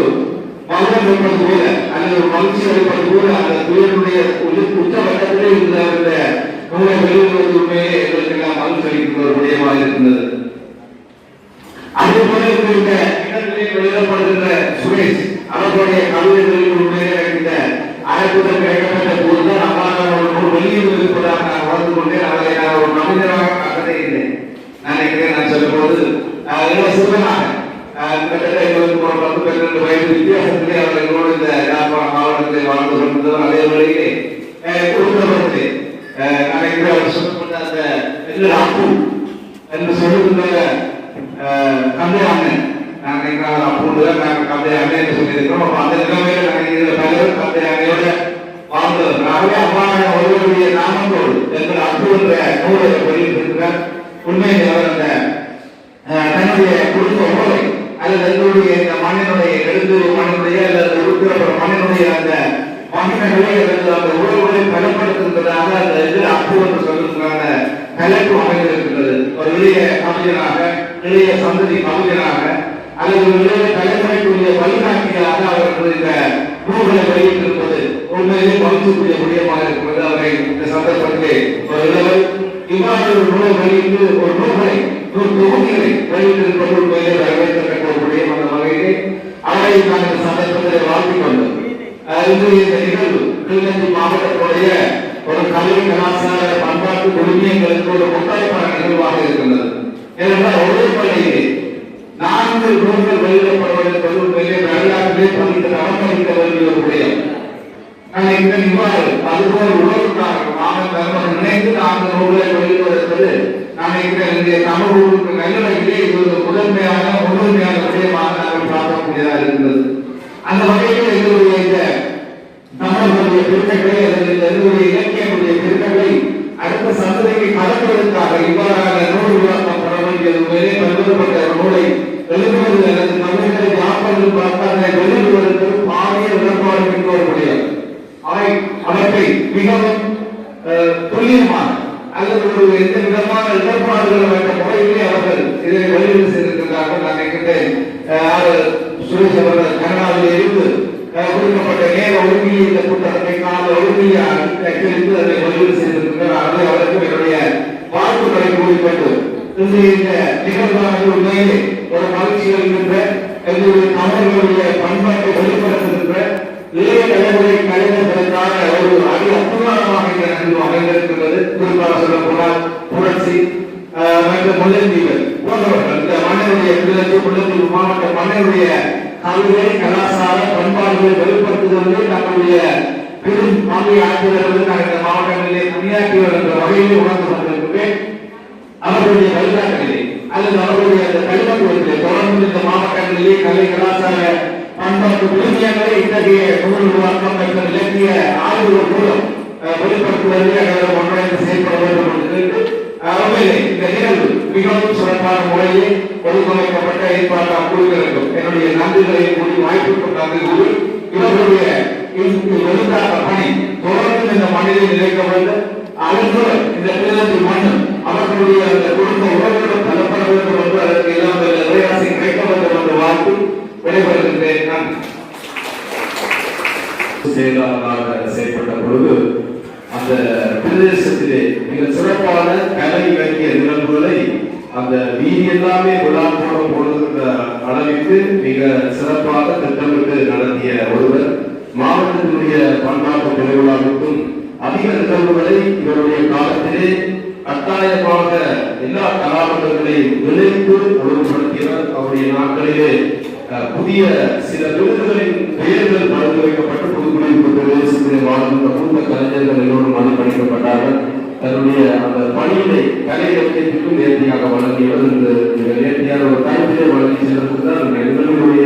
மௌனம் இருப்பது போல அல்லது ஒரு மகிழ்ச்சி அளிப்பது போல அந்த துயருடைய உச்சபட்டத்திலே இருந்து அவருடைய நூலை வெளியிடுவது உண்மையே எங்களுக்கு எல்லாம் மகிழ்ச்சி அளிக்கின்ற ஒரு விடயமாக இருக்கின்றது. அதே போல இந்த இடத்திலே வெளியிடப்படுகின்ற சுரேஷ் அவர்களுடைய கவிதைகளில் உண்மையிலே இந்த அழைப்புதல் கிடைக்கப்பட்ட போதுதான் அவ்வாறான ஒரு நூல் வெளியீடு இருப்பதாக நான் உணர்ந்து கொண்டேன். அவரை நான் ஒரு மனிதராக கண்டதே இல்லை. நான் நினைக்கிறேன் நான் சொல்லும்போது சிறுவனாக கிட்டத்தட்ட எங்களுக்கு ஒரு 10-12 வயது வித்தியாசத்திலே அவர்கள் எங்களோடு இந்த யாழ்ப்பாணம் மாவட்டத்தில் வாழ்ந்து கொண்டிருந்தவர். அதே வேளையிலே கொடுத்தவர்களே நினைக்கிறேன் அவர் சொல்லப்பட்ட அந்த எங்கள் அப்பு என்று சொல்லுகின்ற கந்தை அண்ணன் நான் நினைக்கிறேன் அப்போதுதான் நாங்கள் கந்தை அண்ணன் என்று சொல்லியிருக்கிறோம். அப்போ அந்த நிலைமையில நினைக்கிற பலரும் கந்தை அண்ணையோட வாழ்ந்தவர்களாகவே அவ்வாறான ஒருவருடைய நாமத்தோடு எங்கள் அப்பு என்ற நூலை வெளியிட்டிருக்கிறார். உண்மையிலே அவர் அந்த தன்னுடைய குடும்ப உறவை அல்லது எங்களுடைய இந்த மண்ணினுடைய எழுந்து மண்ணினுடைய அல்லது உருத்திரப்புற மண்ணினுடைய அந்த மகிமைகளை அல்லது அந்த உறவுகளை பலப்படுத்துவதாக அந்த இதில் அப்பு என்று சொல்லுகின்ற தலைப்பு அமைந்திருக்கின்றது. ஒரு இளைய கவிஞனாக இளைய சந்ததி கவிஞனாக அல்லது இளைய தலைமுறைக்குரிய வழிகாட்டியாக அவர்கள் இந்த நூல்களை வெளியிட்டிருப்பது உண்மையிலே மகிழ்ச்சிக்குரிய விடயமாக இருக்கிறது. அவரை இந்த சந்தர்ப்பத்திலே ஒரு இளவர் இவ்வாறு ஒரு நூலை வெளியிட்டு ஒரு நூல்களை தொகுதிகளை வெளியிட்டிருப்பது உண்மையிலே வரவேற்கத்தக்க ஒரு விடயம். அந்த வகையிலே அவரை நான் இந்த சந்தர்ப்பத்திலே வாழ்த்திக் கொண்டோம். இன்றைய இந்த நிகழ்வு கிளிநொச்சி மாவட்டத்துடைய ஒரு கல்வி கலாச்சார பண்பாட்டு விழுமியங்களுக்கு ஒரு முத்தாய்ப்பான நிகழ்வாக இருக்கின்றது. ஏனென்றால் ஒரே பள்ளியிலே 4 நூல்கள் வெளியிடப்படுவதற்கு உண்மையிலே வரலாற்றிலே பதித்த அவமதிக்க வேண்டிய ஒரு விடயம். நான் இவ்வாறு அதுபோல் உறவுக்காக மாமன் தர்மம் நினைத்து 4 நூல்களை வெளியிடுவதற்கு நான் இன்றைய சமூகத்துக்கு நல்லவையிலே இது ஒரு முதன்மையான முன்னுரிமையான விடயமாக நாங்கள் பார்க்கக்கூடியதாக இருக்கின்றது. அந்த வகையில் எங்களுடைய இந்த தமிழர்களுடைய பெருமைகளை அல்லது எங்களுடைய இலக்கியங்களுடைய பெருமைகளை அடுத்த சந்ததிக்கு கடப்பதற்காக இவ்வாறான நூல் உருவாக்கம் பெற வேண்டியது மேலே பல்வேறுபட்ட ஒரு நூலை எழுதுவது அல்லது தமிழர்களை யாப்பதில் பார்த்தால் வெளியிடுவதற்கு பாரிய உடன்பாடு என்ற ஒரு விடயம். அவற்றை மிகவும் துல்லியமாக அல்லது ஒரு எந்த விதமான இடர்பாடுகள் என்ற முறையிலே அவர்கள் இதை வெளியீடு செய்திருக்கிறார்கள். நான் நினைக்கின்றேன் சுரேஷ் அவர்கள் கனடாவிலே இருந்து கொடுக்கப்பட்ட நேர ஒழுங்கிய இந்த புத்தகத்தை கால ஒழுங்கிய அச்சடித்து அதை வெளியீடு செய்திருக்கிறார். அதை அவருக்கு என்னுடைய வாழ்த்துக்களை கூறிக்கொண்டு இந்த நிகழ்வானது உண்மையிலே ஒரு மகிழ்ச்சி அளிக்கின்ற எங்களுடைய தமிழர்களுடைய பண்பாட்டை வெளிப்படுத்துகின்ற இளைய தலைமுறை கலைஞர்களுக்கான ஒரு அற்புதமாக இந்த நிகழ்வு அமைந்திருக்கிறது. குறிப்பாக சொல்ல போனால் புரட்சி மற்றும் முல்லைத்தீவுகள் போன்றவர்கள் இந்த மண்ணினுடைய முல்லைத்தீவு மாவட்ட மண்ணினுடைய கல்வி கலாச்சார பண்பாடுகளை வெளிப்படுத்துவதிலே தங்களுடைய பெரும் பங்கை ஆற்றுவதற்கு நான் இந்த மாவட்டங்களிலே பணியாற்றியவர் என்ற வகையிலே உணர்ந்து கொண்டிருக்கிறேன். அவர்களுடைய வழிகாட்டுகளிலே அல்லது அவர்களுடைய அந்த கல்வெட்டுகளிலே தொடர்ந்து இந்த மாவட்டங்களிலே கலை கலாச்சார பண்பாட்டு விழுமியங்களை இத்தகைய நூல் உருவாக்கம் மற்றும் இலக்கிய ஆய்வுகள் மூலம் வெளிப்படுத்துவதிலே அவர்கள் ஒன்றிணைந்து செயல்பட வேண்டும் என்று இந்த நிகழ்வு மிகவும் சிறப்பான முறையே ஒழுங்கமைக்கப்பட்ட ஏற்பாட்டாக கூறுகிறோம். என்னுடைய நன்றிகளை கூறி வாய்ப்புக்கு நன்றி கூறி இவர்களுடைய எழுத்தாக்க பணி தொடர்ந்து இந்த மண்ணிலே நிலைக்க வேண்டும். அதற்கு இந்த கிளிநொச்சி மண்ணும் அவர்களுடைய அந்த குடும்ப உறவுகளும் தரப்பட வேண்டும் என்று அதற்கு எல்லாம் உரையாசி கிடைக்க வேண்டும் என்ற வாழ்த்து விடைபெறுகின்றேன். நன்றி. செயலாளராக செயல்பட்ட பொழுது அந்த பிரதேசத்திலே மிக சிறப்பான கலை இலக்கிய நிகழ்வுகளை அந்த வீதி எல்லாமே விழா போடுகின்ற அளவிற்கு மிக சிறப்பாக திட்டமிட்டு நடத்திய ஒருவர். மாவட்டத்தினுடைய பண்பாட்டு திருவிழாவுக்கும் அதிக நிகழ்வுகளை இவருடைய காலத்திலே கட்டாயமாக எல்லா கலாபங்களையும் இணைத்து ஒழுங்குபடுத்தியவர். அவருடைய நாட்களிலே புதிய சில விருதுகளின் பெயர்கள் பரிந்து வைக்கப்பட்டு புதுக்குடியிருப்பு பிரதேசத்திலே வாழ்ந்த மூத்த கலைஞர்கள் எல்லோரும் மதிப்பளிக்கப்பட்டார்கள். தன்னுடைய அந்த பணியினை கலை இலக்கியத்திற்கும் நேர்த்தியாக வழங்கியவர். இந்த நேர்த்தியான ஒரு கருத்திலே வழங்கி செல்வதுதான் எங்களுடைய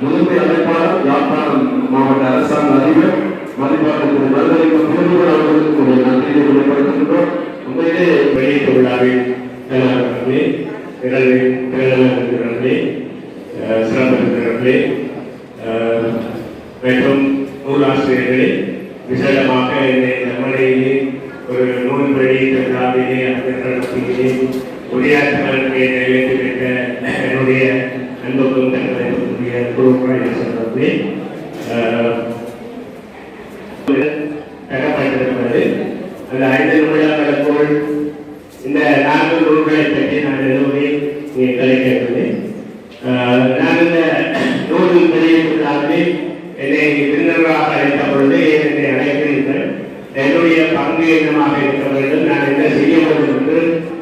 முதன்மை அமைப்பாளர் யாழ்ப்பாணம் மாவட்ட அரசாங்க அதிபர் மதிப்பாளருக்கு நல்வழிக்கும் பிரிவுகள் அவர்களுக்கு நன்றியை வெளிப்படுத்துகின்றோம். உண்மையிலே வெளியீட்டு விழாவில் சிறப்பிருக்கிறவர்களே மற்றும் நூலாசிரியர்களே, விசேடமாக இந்த மலையிலே ஒரு நூல் வெளியீட்டு விழாவிலே நடத்தியிலே உரையாற்றுவதற்கு நிறைவேற்றி பெற்ற என்னுடைய அன்புக்கும் தங்களுடைய குழுக்களை சொல்வது தரப்பட்டிருப்பது. அந்த 5 நிமிடங்களுக்குள் இந்த 4 நூல்களை பற்றி நான் எதுவுமே கலைக்கவில்லை. நான் இந்த நூல் வெளியிட்டுள்ளாகவே என்னை விருந்தினராக அழைத்த பொழுது என்னை அழைக்கிறீர்கள். என்னுடைய பங்கு என்னமாக இருக்க வேண்டும், நான் என்ன செய்ய வேண்டும் என்று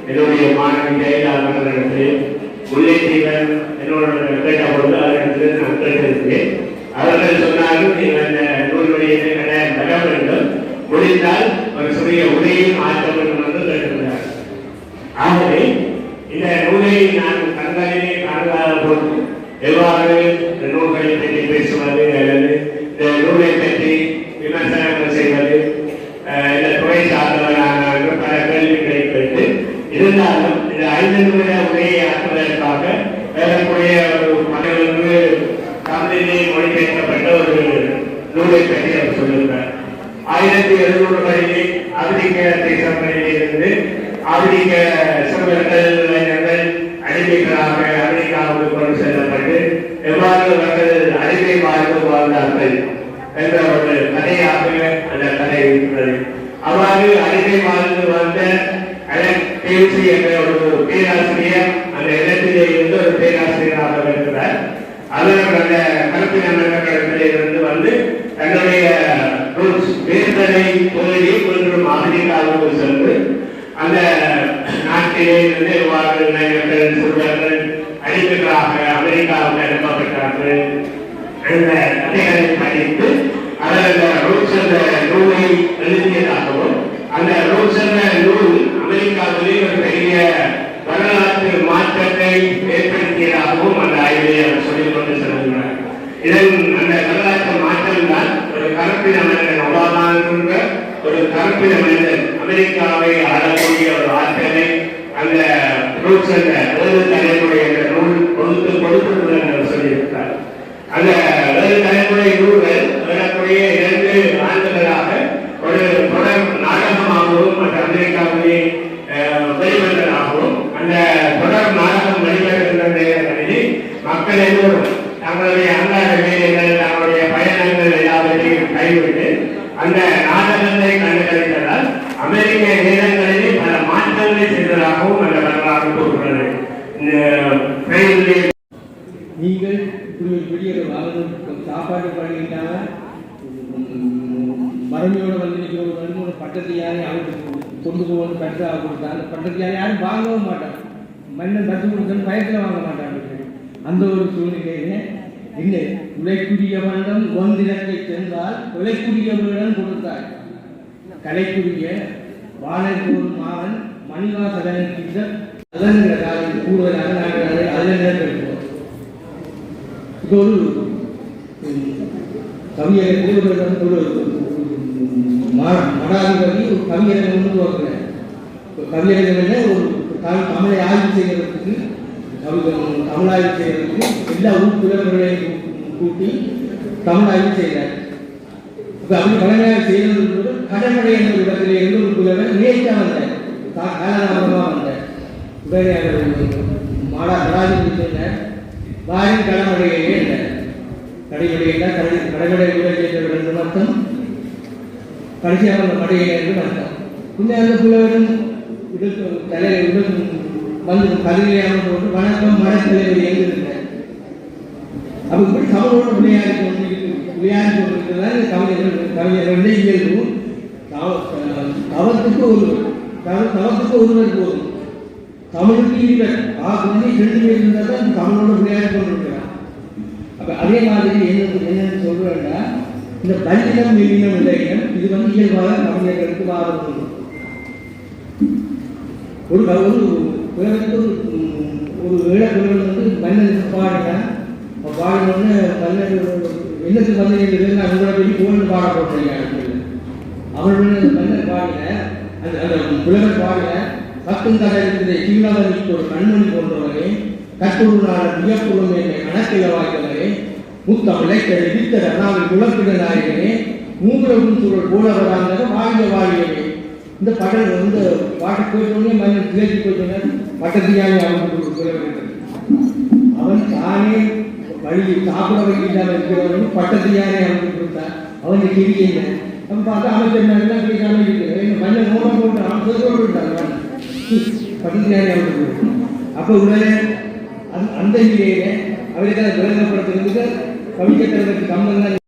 என்னுடைய மாணவி ஜெயலலிதாவிடத்தில் முல்லைத்தீவன் என்னோட கேட்ட பொழுது அவரிடத்தில் நான் கேட்டிருக்கிறேன். அவர்கள் சொன்னாலும் நீங்கள் அந்த நூல் வெளியீட்டை பெற வேண்டும், முடிந்தால் ஒரு சிறிய உரையும் ஆற்ற வேண்டும் என்று கேட்டிருந்தார். ஆகவே இந்த நூலை நான் கண்களிலே காணாத போது எவ்வாறு இந்த நூல்களை பற்றி பேசுவது அல்லது இந்த நூலை பற்றி விமர்சனங்கள் செய்வது இந்த துறை சார்ந்தவரான பல கேள்விகளை கேட்டு இருந்தாலும் இந்த 5 நிமிட உரையை ஆற்றுவதற்காக வேறக்கூடிய ஒரு மக்களுக்கு தமிழிலே மொழிபெயர்க்கப்பட்ட ஒரு நூலை பற்றி அவர் சொல்லியிருந்தார். 1700களிலே ஆப்பிரிக்க தேசங்களிலே இருந்து ஆப்பிரிக்க சிறுவர்கள் இளைஞர்கள் அடிமைகளாக அமெரிக்காவுக்கு கொண்டு செல்லப்பட்டு எவ்வாறு அவர்கள் அடிமை வாழ்ந்து வாழ்ந்தார்கள் என்ற ஒரு கதையாக அந்த கதை இருக்கிறது. அவ்வாறு அடிமை வாழ்ந்து வந்த பேசி என்ற ஒரு பேராசிரியர் அந்த இடத்திலே இருந்து ஒரு பேராசிரியராக இருக்கிறார். அவர் அந்த கருப்பின மன்னர்களிடத்திலே இருந்து வந்து தன்னுடைய வேர்களை தொழிலை ஒன்றும் அமெரிக்காவுக்கு சென்று அந்த நாட்டிலே இருந்து எவ்வாறு இளைஞர்கள் சிறுவர்கள் அடிமைகளாக அமெரிக்காவுக்கு அனுப்பப்பட்டார்கள் அந்த கதைகளை படித்து அவர் அந்த ரோட்ஸ் என்ற நூலை எழுதியதாகவும் அந்த ரோட்ஸ் என்ற நூல் அமெரிக்காவிலே ஒரு பெரிய வரலாற்று மாற்றத்தை ஏற்படுத்தியதாகவும் அந்த ஆய்வை அவர் சொல்லிக் கொண்டு செல்கிறார். இதன் அந்த வரலாற்று மாற்றம் தான் ஒரு கருப்பின மனிதன் ஒபாமா என்ற ஒரு கருப்பின மனிதன் அமெரிக்காவை ஆளக்கூடிய ஒரு ஆற்றலை அந்த ரோட்ஸ் என்ற 7 தலைமுறை என்ற நூல் கொடுத்தது என்று சொல்லியிருக்கிறார். அந்த 7 தலைமுறை நூல்கள் வரக்கூடிய 2 ஆண்டுகளாக ஒரு தொடர் நாடகமாகவும் மற்ற அமெரிக்காவிலே வெளிவந்ததாகவும் அந்த தொடர் நாடகம் வெளிவருகின்ற நேரங்களில் மக்கள் எல்லோரும் தங்களுடைய அன்றாட வேலைகள் தங்களுடைய பயணங்கள் எல்லாவற்றையும் கைவிட்டு அந்த நாடகத்தை கண்டுகளித்ததால் அமெரிக்க நேரங்களிலே பல மாற்றங்களை செய்ததாகவும் அந்த வரலாறு கூறுகிறது. நீங்கள் இப்படி ஒரு பெரிய சாப்பாடு பண்ணிட்டாங்க மரமையோட வந்து ஒரு பட்டத்தை யாரையும் அவருக்கு கொண்டு போகணும் பெற்றாக கொடுத்தாங்க. பட்டத்தை யாரையும் வாங்கவும் மாட்டாங்க, மன்னன் பட்டு கொடுத்தன்னு பயத்தில் வாங்க மாட்டாங்க. அந்த ஒரு சூழ்நிலையில இல்லை உழைக்குரிய மன்றம் ஒன்றினத்தை சென்றால் உழைக்குரியவரிடம் கொடுத்தார். கலைக்குரிய வாழைப்பூர் மாவன் மணிவாசகனுக்கு அதன்கிற காலம் கூடுதலாக நாங்கள் அதில் நிரப்பிடுவோம். இப்போ ஒரு கவியரத்தில் ஒரு மடாதிபதி ஒரு கவியரங்கம் கொண்டு வருகிறேன். கவியரங்கம் ஒரு தமிழை ஆய்வு செய்வதற்கு தமிழாய்வு செய்வதற்கு எல்லா உறுப்பினர்களையும் கூட்டி தமிழாய்வு செய்தார். இப்போ அப்படி கடமையாக செய்வது கடமடை என்ற இடத்திலே இருந்து ஒரு புலவர் நேற்றாக வந்தார், காலதாமதமாக வந்தார். உடனே மடாதிபதி சொன்னார், வாரின் கடமடையே என்றார். கடைமடை என்றால் கடைமடை உடல் செய்தவர் என்று அர்த்தம், கடைசியாக அந்த மடையை என்று அர்த்தம். பின்னர் அந்த புலவரும் தலைவர் வந்து கல்வியாக போட்டு வணக்கம் மடத்தலைவர் எங்கிருந்தார். அப்போ இப்படி தமிழோட விளையாடி கொண்டிருக்கிறார். கவிஞர்கள் இயல்பும் தவத்துக்கு ஒருவர் போதும், தமிழுக்கு இருவர் ஆகுமே 2 பேர் இருந்தால் தான் தமிழோட விளையாடி கொண்டிருக்கிறார். அப்போ அதே மாதிரி என்னன்னு சொல்றேன்னா இந்த பல்லினம் மெல்லினம் இலக்கியம் இது வந்து இயல்பாக கவிஞர்களுக்கு வாரம் ஒரு இளக்குறவன் வந்து மன்னன் பாடுறேன் பாடணும்னு மன்னர் என்னத்துக்கு வந்து நான் உங்களை வெளி போகணும்னு பாட போட்டேன். அவர்கள் மன்னர் பாடின அந்த புலவர் பாடின கத்தும் கதை இருக்கிற சீனாவதிக்கு ஒரு கண்மணி போன்றவரே கட்டுருளான வியப்புறம் என்னை கணக்கில வாய்ந்தவரே முத்தமிழை வித்தர் அண்ணாவில் குலப்பிட நாயகனே மூங்குளவும் சூழல் போலவராங்க வாழ்க வாழியவே இந்த பாடல் வந்து பாட்டை கேட்டோடனே மன்னன் திளைத்து போயிட்டோன்னா பட்டத்தியாலே அவனுக்கு சொல்ல அவன் தானே வழி சாப்பிட வழி இல்லாமல் இருக்கிறவனும் பட்டத்தியாலே அவனுக்கு கொடுத்தான் அவனுக்கு கிரியை நம்ம பார்த்தா அமைச்சர் எல்லாம் பேசாமல் இருக்கு மன்னன் மூலம் போட்டு அவன் சொல்ல விட்டான் பட்டத்தியாலே அவனுக்கு கொடுத்தான். அப்போ உடனே அந்த நிலையில அவருக்கு அதை விளங்கப்படுத்துறதுக்கு கவிஞர்களுக்கு சம்பந்தம்